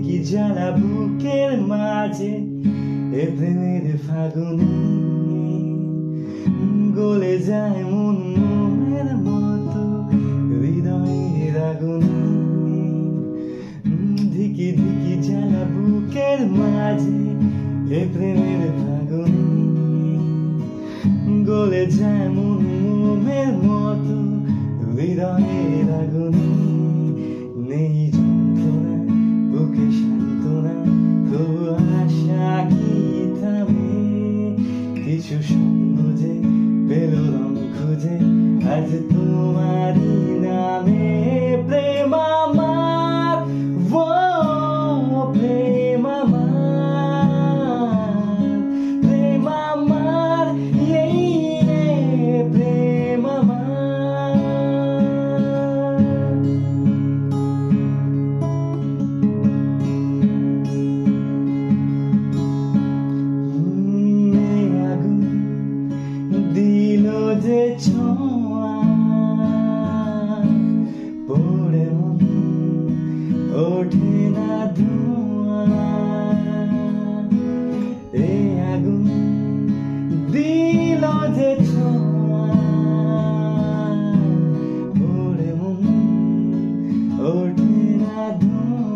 ধিকি জ্বালা বুকের মাঝে এ প্রেমের ফাগুনে গলে যায় মন মোমের মতো হৃদয়ের আগুনে ধিকি ধিকি জ্বালা বুকের মাঝে এ প্রেমের ফাগুনে গলে যায় মন মোমের মতো হৃদয়ের আগুনে নেই যন্ত্রণা বুকে সান্ত্বনা তবু আশা কি থামে কিছু স্বপ্ন যে পেল রং খুঁজে আজ তোমারই নামে প্রেম আমার ও প্রেম আমার এই রে প্রেম আমার দিল যে ছোঁয়া পড়ে মন ওঠে না ধোঁয়া এ আগুন দিল যে ছোঁয়া পড়ে মন ওঠে না ধোঁয়া